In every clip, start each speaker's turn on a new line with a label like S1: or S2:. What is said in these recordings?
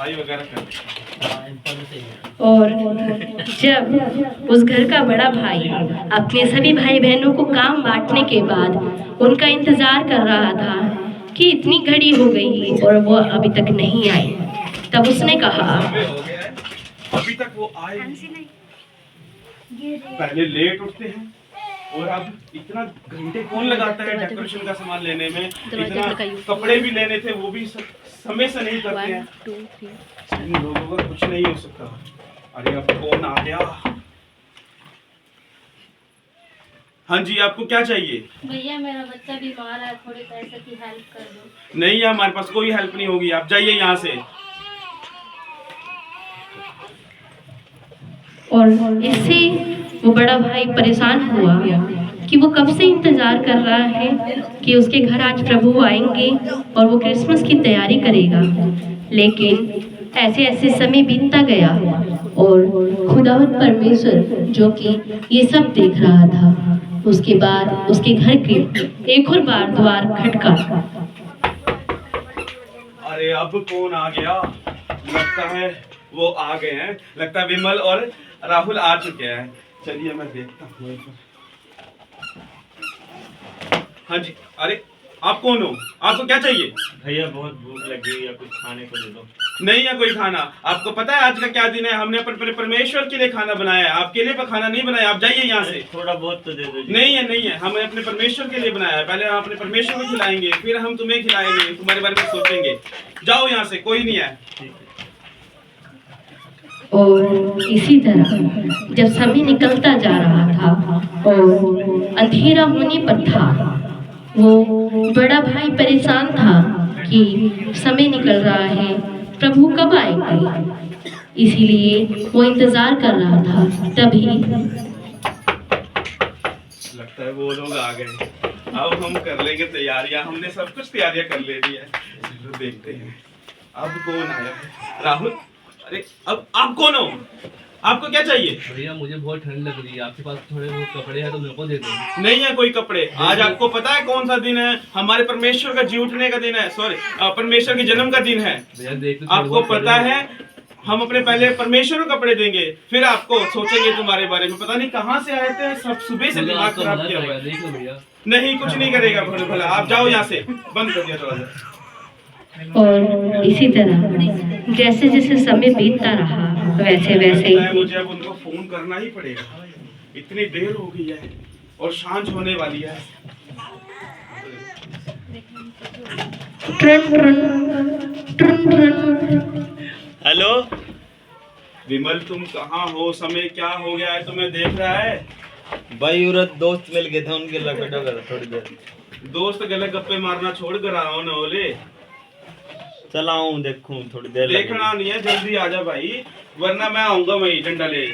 S1: सफाई वगैरह कर
S2: और जब उस घर का बड़ा भाई अपने सभी भाई बहनों को काम बांटने के बाद उनका इंतजार कर रहा था कि इतनी घड़ी हो गई और वो अभी तक नहीं आई, तब उसने कहा,
S1: समय हो गया है, अभी तक वो आए नहीं। पहले लेट उठते हैं और अब इतना घंटे कौन लगाता है डेकोरेशन का सामान लेने में। इतना कपड़े भी लेने थे, वो भी समय से नहीं करते हैं। इन लोगों का कुछ नहीं हो सकता। अरे अब कौन आ गया? हाँ जी, आपको क्या चाहिए?
S3: भैया मेरा बच्चा बीमार है, थोड़ी पैसे की हेल्प कर दो।
S1: नहीं है, हमारे पास कोई हेल्प नहीं होगी, आप जाइए यहाँ से।
S2: और इससे वो बड़ा भाई परेशान हुआ कि वो कब से इंतजार कर रहा है कि उसके घर आज प्रभु आएंगे और वो क्रिसमस की तैयारी करेगा। लेकिन ऐसे ऐसे समय बीतता गया और खुदावंद परमेश्वर जो कि ये सब देख रहा था, उसके बाद उसके घर के एक और बार द्वार खटका।
S1: अरे अब कौन आ गया? लगता है वो आ गए हैं। लगता है विमल और राहुल आ चुके हैं। चलिए मैं देखता हूँ। हाँ जी, अरे आप कौन हो? आपको क्या चाहिए?
S4: भैया बहुत भूख लगी है, कुछ खाने को दे दो।
S1: नहीं है कोई खाना। आपको पता है आज का क्या दिन है? हमने अपने परमेश्वर के लिए खाना बनाया है, आपके लिए खाना नहीं बनाया। आप जाइए यहाँ से।
S4: थोड़ा बहुत तो दे दो।
S1: नहीं है, नहीं है, हमने अपने परमेश्वर के लिए बनाया है। पहले हम अपने परमेश्वर को खिलाएंगे, फिर हम तुम्हें खिलाएंगे, तुम्हारे बारे में सोचेंगे। जाओ यहाँ से, कोई नहीं है।
S2: और इसी तरह जब समय निकलता जा रहा था और अंधेरा होने पर था, वो बड़ा भाई परेशान था कि समय निकल रहा है, प्रभु कब आएंगे। इसीलिए वो इंतजार कर रहा था। तभी
S1: लगता है वो लोग आ गए। अब हम कर लेंगे तैयारियां। हमने सब कुछ तैयारियां कर ले ली है। चलो देखते हैं अब कौन आया है। राहुल, अरे अब आप कौन हो? आपको क्या चाहिए?
S5: भैया मुझे बहुत ठंड लग रही है, आपके पास थोड़े बहुत कपड़े हैं तो मेरे को दे दो।
S1: नहीं है कोई कपड़े। आज आपको पता है कौन सा दिन है? हमारे परमेश्वर का जी उठने का दिन है। सॉरी, परमेश्वर के जन्म का दिन है।
S5: भैया देख
S1: आपको पता है हम अपने पहले परमेश्वर को कपड़े देंगे, फिर आपको सोचेंगे तुम्हारे बारे में। पता नहीं कहाँ से आए थे, सब सुबह से दिमाग खराब किया हुआ है।
S5: देख लो भैया।
S1: नहीं, कुछ नहीं करेगा भले भला। आप जाओ यहाँ से, बंद कर दिया दरवाजा।
S2: और इसी तरह जैसे जैसे समय बीतता रहा वैसे वैसे
S1: मुझे अब उनको फोन करना ही पड़ेगा। इतनी देर हो गई है और सांझ होने वाली है।
S2: ट्रन ट्रन ट्रन ट्रन।
S1: हेलो विमल, तुम कहाँ हो? समय क्या हो गया है तुम्हें देख रहा है?
S4: भाई उरत दोस्त मिल गए थे, उनके लपेटो कर थोड़ी देर।
S1: दोस्त गले गप्पे मारना छोड़ कर आओ ना। ओले
S4: चला हूँ, देखूं थोड़ी देर
S1: देखना नहीं है, जल्दी आ जा भाई, वरना मैं आऊंगा वही डंडा ले।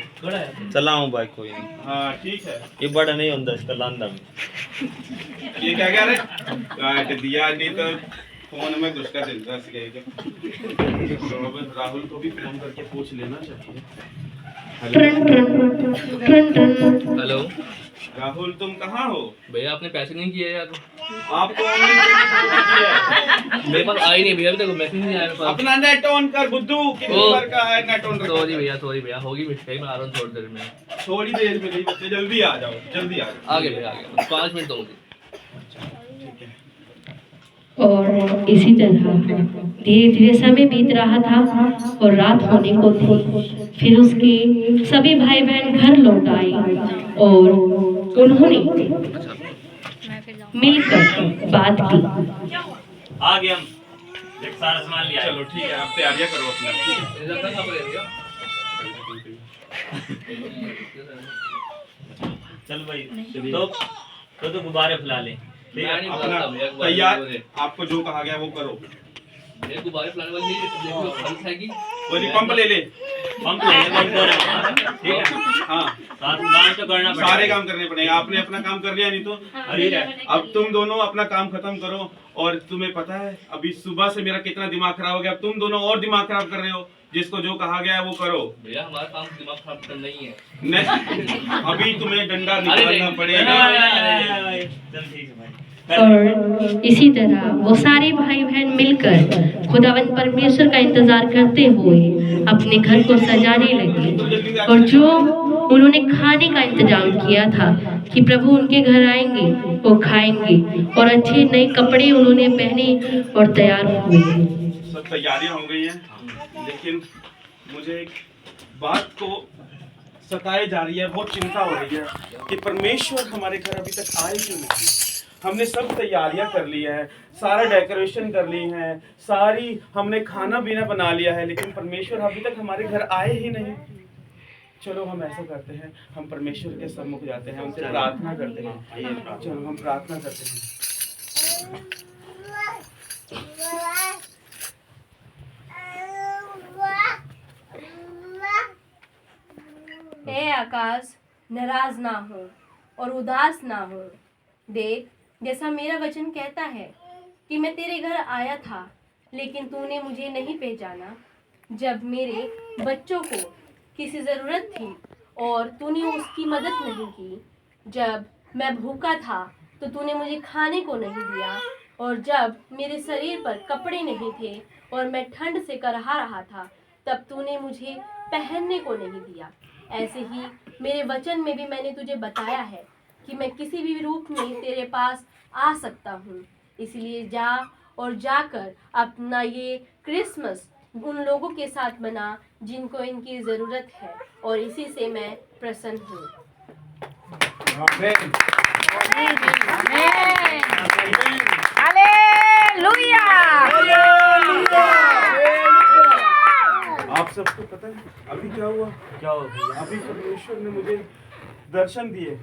S4: चला हूँ भाई, कोई नहीं।
S1: हाँ ठीक है।
S4: ये बड़ा नहीं होता इसका लांदा में।
S1: ये क्या कह रहे? काट दिया नहीं तो फोन में घुस कर देता राहुल को भी फोन करके पूछ लेना चाहिए।
S5: हेलो
S1: राहुल, तुम कहाँ हो?
S5: भैया आपने पैसे नहीं किए यार।
S1: आपको ऑनलाइन पेमेंट किया है?
S5: मेरे पास आई नहीं भैया, अभी तक मैसेज नहीं आया मेरे पास।
S1: अपना नेट ऑन कर बुद्धू, कितनी बार का है नेट ऑन रखा?
S5: सॉरी भैया होगी मिस्टेक, मैं आ रहा हूँ थोड़ी देर में।
S1: थोड़ी देर में नहीं बच्चे, जल्दी आ जाओ, जल्दी आ जाओ।
S5: आगे भैया आगे 5 मिनट दो मुझे।
S1: ठीक है।
S2: और इसी तरह धीरे धीरे समय बीत रहा था और रात होने को थी। फिर उसके सभी भाई बहन घर लौट आए और उन्होंने मिलकर बात की।
S4: आ गए हम, एक सारा सामान लिया।
S1: चलो ठीक है, आप तैयारियां करो अपना।
S4: चल भाई, तो गुब्बारे फुला ले।
S1: ठीक है, अपना तैयार, आपको जो कहा गया वो करो।
S5: मेरे को गुब्बारे फुलाने वाली नहीं देखो फल है कि
S1: वो जी पंप ले ले।
S4: पंप ले ले, पंप कर। ठीक है,
S1: हाँ
S4: काम तो करना पड़ेगा।
S1: सारे काम करने पड़ेंगे। आपने अपना काम कर लिया, नहीं तो
S4: ठीक है।
S1: अब तुम दोनों अपना काम खत्म करो। और तुम्हें पता है अभी सुबह से मेरा कितना दिमाग खराब हो गया। अब तुम दोनों और दिमाग खराब कर रहे हो। जिसको जो कहा गया है वो करो।
S5: भैया हमारा काम दिमाग खराब करना नहीं है।
S1: नहीं, अभी तुम्हें डंडा निकालना पड़ेगा।
S4: चल ठीक है भाई।
S2: और इसी तरह वो सारे भाई बहन मिलकर खुदावंद परमेश्वर का इंतजार करते हुए अपने घर को सजाने लगे। और जो उन्होंने खाने का इंतजाम किया था कि प्रभु उनके घर आएंगे, वो खाएंगे, और अच्छे नए कपड़े उन्होंने पहने और तैयार हुए।
S1: सब तैयारियां हो गई हैं, लेकिन मुझे एक बात को सताए जा रही है, बहुत चिंता हो रही है कि परमेश्वर हमारे घर अभी तक आए क्यों नहीं। हमने सब तैयारियां कर ली है, सारा डेकोरेशन कर ली है, सारी हमने खाना पीना बना लिया है, लेकिन परमेश्वर अभी तक हमारे घर आए ही नहीं। चलो हम ऐसा करते हैं, हम परमेश्वर के सम्मुख जाते हैं, उनसे प्रार्थना करते हैं। चलो हम प्रार्थना करते हैं।
S3: हे आकाश, नाराज ना हो और उदास ना हो। देख, जैसा मेरा वचन कहता है कि मैं तेरे घर आया था, लेकिन तूने मुझे नहीं पहचाना। जब मेरे बच्चों को किसी ज़रूरत थी और तूने उसकी मदद नहीं की, जब मैं भूखा था तो तूने मुझे खाने को नहीं दिया, और जब मेरे शरीर पर कपड़े नहीं थे और मैं ठंड से करहा रहा था, तब तूने मुझे पहनने को नहीं दिया। ऐसे ही मेरे वचन में भी मैंने तुझे बताया है कि मैं किसी भी रूप में तेरे पास आ सकता हूँ। इसलिए जा और जाकर अपना ये क्रिसमस उन लोगों के साथ मना जिनको इनकी ज़रूरत है, और इसी से मैं प्रसन्न हूँ।
S1: आमीन।
S6: हालेलुया।
S1: आप सबको पता है अभी क्या हुआ?
S4: क्या हो गया?
S1: अभी परमेश्वर ने मुझे दर्शन दिए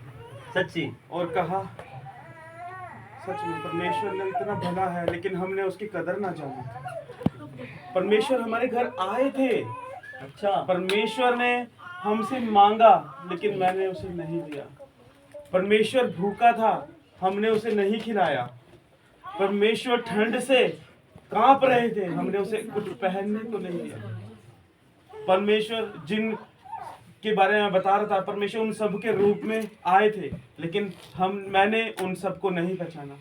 S4: सच्ची?
S1: और कहा, सच में परमेश्वर ने इतना भला है, लेकिन हमने उसकी कदर ना जानी। परमेश्वर हमारे घर आए थे,
S4: अच्छा।
S1: परमेश्वर ने हमसे मांगा, लेकिन मैंने उसे नहीं दिया। परमेश्वर भूखा था, हमने उसे नहीं खिलाया। परमेश्वर ठंड से कांप रहे थे, हमने उसे कुछ पहनने को नहीं दिया। परमेश्वर जिन के बारे में बता रहा था, परमेश्वर उन सब के रूप में आए थे, लेकिन मैंने उन सबको नहीं पहचाना।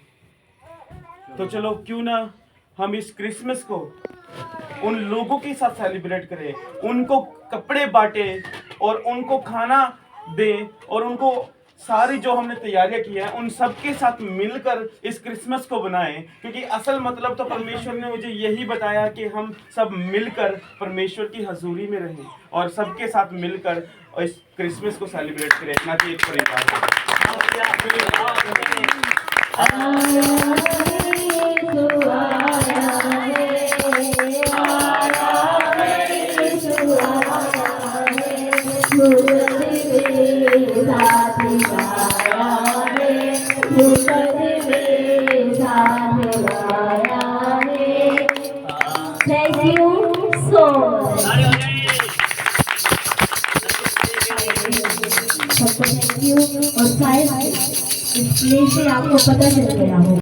S1: तो चलो क्यों ना हम इस क्रिसमस को उन लोगों के साथ सेलिब्रेट करें, उनको कपड़े बांटें और उनको खाना दें, और उनको सारी जो हमने तैयारियां की है उन सब के साथ मिलकर इस क्रिसमस को बनाएं। क्योंकि असल मतलब तो परमेश्वर ने मुझे यही बताया कि हम सब मिलकर परमेश्वर की हजूरी में रहें और सबके साथ मिलकर इस क्रिसमस को सेलिब्रेट करें, ना कि एक परिवार।
S6: Thank you so much. सबको थैंक यू। और शायद इसमें से आपको पता चल गया हो